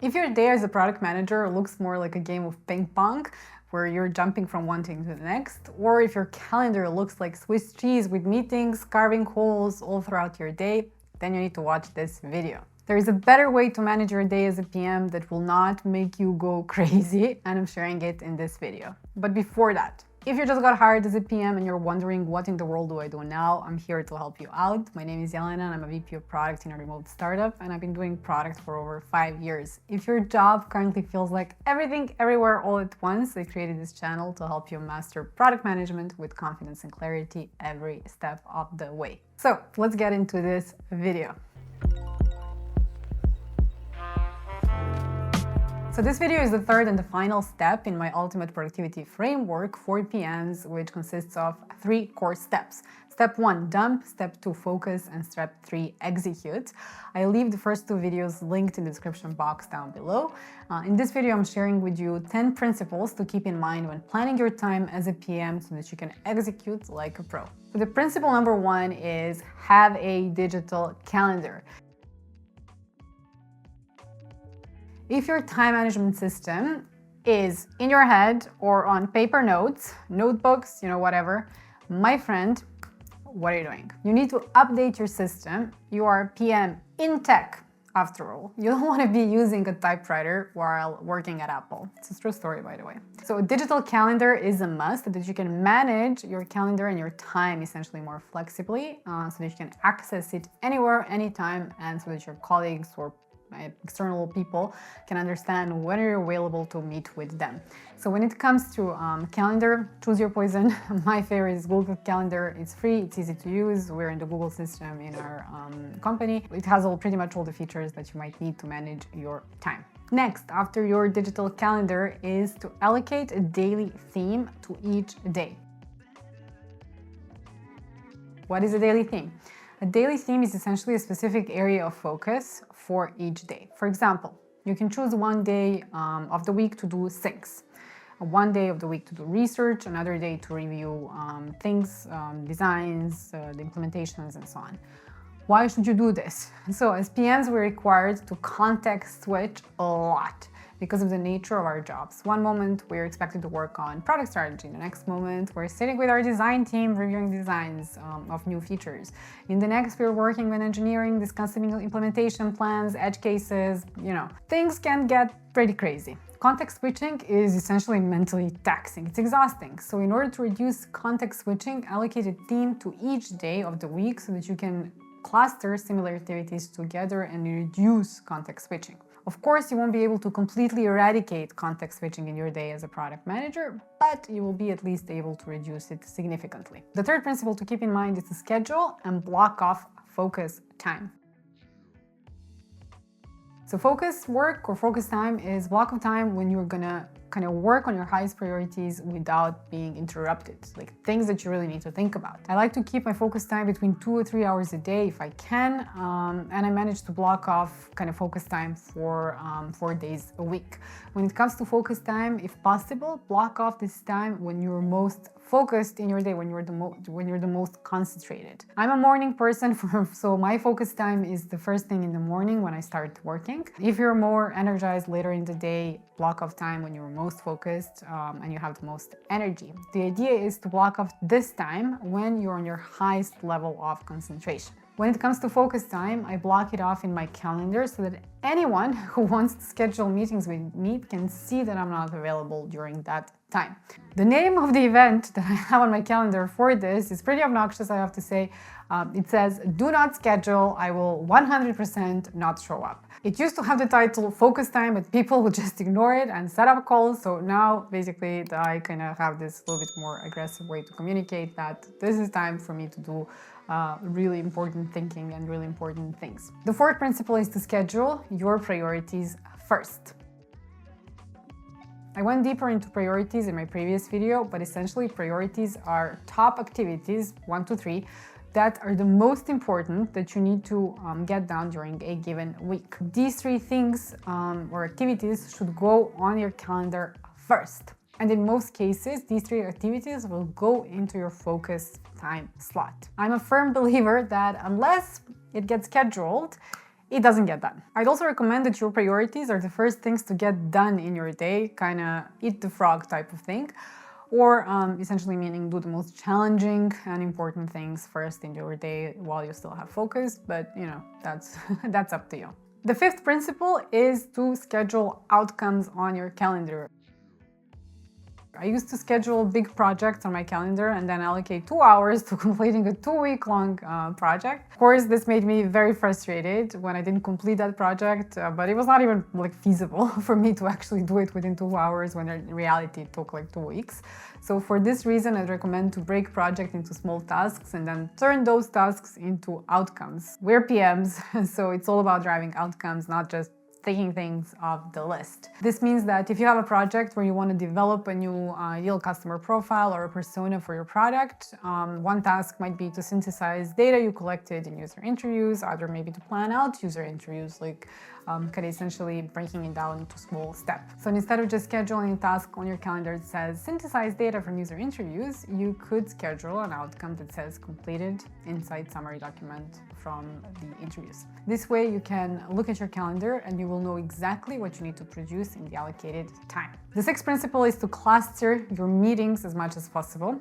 If your day as a product manager looks more like a game of ping pong, where you're jumping from one thing to the next, or if your calendar looks like Swiss cheese with meetings, carving holes all throughout your day, then you need to watch this video. There is a better way to manage your day as a PM that will not make you go crazy, and I'm sharing it in this video. But before that, if you just got hired as a PM and you're wondering what in the world do I do now, I'm here to help you out. My name is Jelena and I'm a VP of product in a remote startup, and I've been doing product for over 5 years. If your job currently feels like everything everywhere all at once, I created this channel to help you master product management with confidence and clarity every step of the way. So let's get into this video. So this video is the third and the final step in my ultimate productivity framework for PMs, which consists of 3 core steps. Step 1, dump. Step 2, focus. And step 3, execute. I leave the first 2 videos linked in the description box down below. In this video, I'm sharing with you 10 principles to keep in mind when planning your time as a PM so that you can execute like a pro. So the principle number 1 is have a digital calendar. If your time management system is in your head or on paper notes, notebooks, whatever, my friend, what are you doing? You need to update your system. You are a PM in tech, after all. You don't want to be using a typewriter while working at Apple. It's a true story, by the way. So a digital calendar is a must so that you can manage your calendar and your time essentially more flexibly, so that you can access it anywhere, anytime, and so that your colleagues or external people can understand when you're available to meet with them. So when it comes to calendar, choose your poison. My favorite is Google Calendar. It's free, it's easy to use. We're in the Google system in our company. It has pretty much all the features that you might need to manage your time. Next, after your digital calendar, is to allocate a daily theme to each day. What is a daily theme? A daily theme is essentially a specific area of focus for each day. For example, you can choose one day of the week to do things, one day of the week to do research, another day to review things, designs, the implementations, and so on. Why should you do this? So as PMs, we're required to context switch a lot because of the nature of our jobs. One moment we're expected to work on product strategy. The next moment we're sitting with our design team reviewing designs of new features. In the next we're working with engineering, discussing implementation plans, edge cases, Things can get pretty crazy. Context switching is essentially mentally taxing. It's exhausting. So in order to reduce context switching, allocate a theme to each day of the week so that you can cluster similar activities together and reduce context switching. Of course, you won't be able to completely eradicate context switching in your day as a product manager, but you will be at least able to reduce it significantly. The third principle to keep in mind is to schedule and block off focus time. So focus work or focus time is block of time when you're gonna kind of work on your highest priorities without being interrupted, like things that you really need to think about. I like to keep my focus time between 2 or 3 hours a day if I can, and I manage to block off kind of focus time for 4 days a week. When it comes to focus time, if possible, block off this time when you're most focused in your day, when you're the most concentrated. I'm a morning person, so my focus time is the first thing in the morning when I start working. If you're more energized later in the day, block off time when you're most focused and you have the most energy. The idea is to block off this time when you're on your highest level of concentration. When it comes to focus time, I block it off in my calendar so that anyone who wants to schedule meetings with me can see that I'm not available during that time. The name of the event that I have on my calendar for this is pretty obnoxious, I have to say. It says, do not schedule, I will 100% not show up. It used to have the title focus time, but people would just ignore it and set up calls. So now basically I kind of have this little bit more aggressive way to communicate that this is time for me to do really important thinking and really important things. The fourth principle is to schedule your priorities first. I went deeper into priorities in my previous video, but essentially priorities are top activities, 1 to 3, that are the most important that you need to get done during a given week. These 3 things or activities should go on your calendar first. And in most cases, these 3 activities will go into your focus time slot. I'm a firm believer that unless it gets scheduled, it doesn't get done. I'd also recommend that your priorities are the first things to get done in your day, kind of eat the frog type of thing. Or essentially meaning do the most challenging and important things first in your day while you still have focus, but that's that's up to you. The fifth principle is to schedule outcomes on your calendar. I used to schedule big projects on my calendar and then allocate 2 hours to completing a 2-week-long project. Of course, this made me very frustrated when I didn't complete that project, but it was not even feasible for me to actually do it within 2 hours when in reality it took 2 weeks. So for this reason, I'd recommend to break project into small tasks and then turn those tasks into outcomes. We're PMs, so it's all about driving outcomes, not just taking things off the list. This means that if you have a project where you want to develop a new ideal customer profile or a persona for your product, one task might be to synthesize data you collected in user interviews, either maybe to plan out user interviews, kind of essentially breaking it down into small steps. So instead of just scheduling a task on your calendar that says synthesize data from user interviews, you could schedule an outcome that says completed insight summary document from the interviews. This way you can look at your calendar and you will know exactly what you need to produce in the allocated time. The sixth principle is to cluster your meetings as much as possible.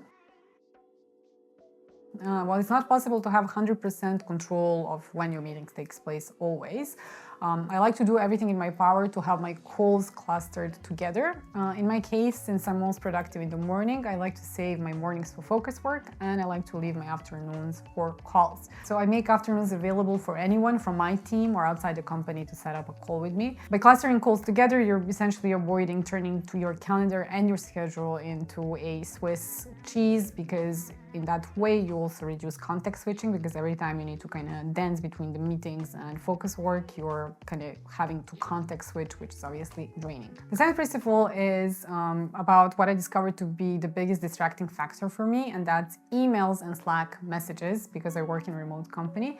While it's not possible to have 100% control of when your meetings takes place always, I like to do everything in my power to have my calls clustered together. In my case, since I'm most productive in the morning, I like to save my mornings for focus work and I like to leave my afternoons for calls. So I make afternoons available for anyone from my team or outside the company to set up a call with me. By clustering calls together, you're essentially avoiding turning to your calendar and your schedule into a Swiss cheese, because in that way you also reduce context switching, because every time you need to kind of dance between the meetings and focus work, you're kind of having to context switch, which is obviously draining. The second principle is about what I discovered to be the biggest distracting factor for me, and that's emails and Slack messages, because I work in a remote company.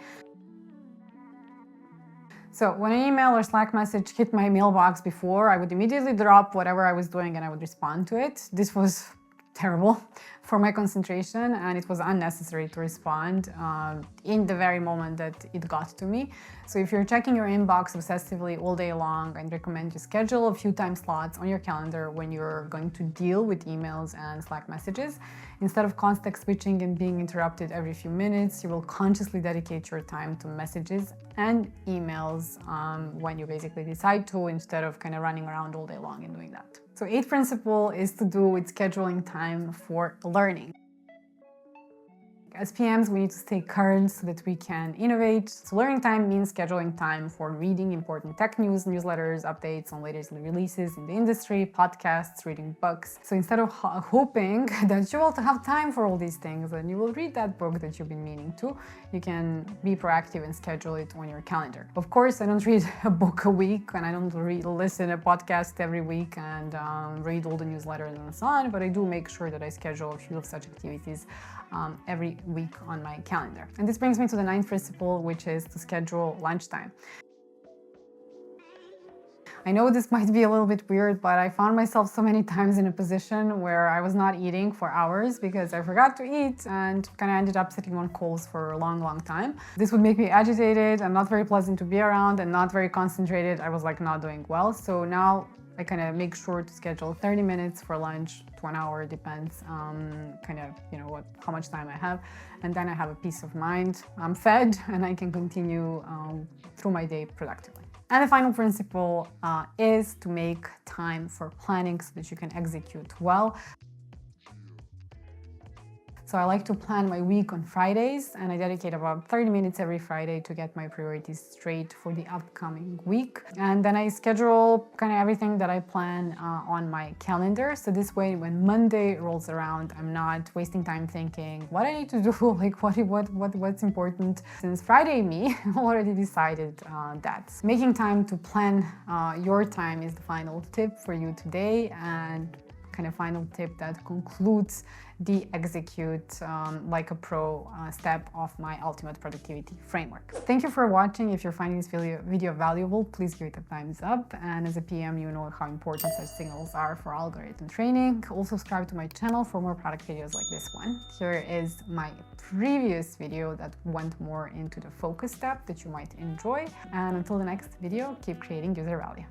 So when an email or Slack message hit my mailbox before, I would immediately drop whatever I was doing and I would respond to it. This was terrible for my concentration, and it was unnecessary to respond in the very moment that it got to me. So if you're checking your inbox obsessively all day long, I'd recommend you schedule a few time slots on your calendar when you're going to deal with emails and Slack messages. Instead of context switching and being interrupted every few minutes, you will consciously dedicate your time to messages and emails when you basically decide to, instead of kind of running around all day long and doing that. So eighth principle is to do with scheduling time for learning. As PMs, we need to stay current so that we can innovate. So learning time means scheduling time for reading important tech news, newsletters, updates on latest releases in the industry, podcasts, reading books. So instead of hoping that you will have time for all these things and you will read that book that you've been meaning to, you can be proactive and schedule it on your calendar. Of course, I don't read a book a week, and I don't listen to a podcast every week and read all the newsletters and so on, but I do make sure that I schedule a few of such activities every week on my calendar. And this brings me to the ninth principle, which is to schedule lunchtime. I know this might be a little bit weird, but I found myself so many times in a position where I was not eating for hours because I forgot to eat and kind of ended up sitting on calls for a long time. This would make me agitated and not very pleasant to be around and not very concentrated. I was not doing well. So now I kind of make sure to schedule 30 minutes for lunch to an hour, depends how much time I have, and then I have a peace of mind. I'm fed and I can continue through my day productively. And the final principle is to make time for planning so that you can execute well. So I like to plan my week on Fridays, and I dedicate about 30 minutes every Friday to get my priorities straight for the upcoming week. And then I schedule kind of everything that I plan on my calendar. So this way, when Monday rolls around, I'm not wasting time thinking what I need to do, what's important. Since Friday me already decided that. Making time to plan your time is the final tip for you today. And kind of final tip that concludes the execute like a pro step of my ultimate productivity framework. Thank you for watching. If you're finding this video valuable, please give it a thumbs up. And as a PM, you know how important such signals are for algorithm training. Also subscribe to my channel for more product videos like this one. Here is my previous video that went more into the focus step that you might enjoy. And until the next video, keep creating user value.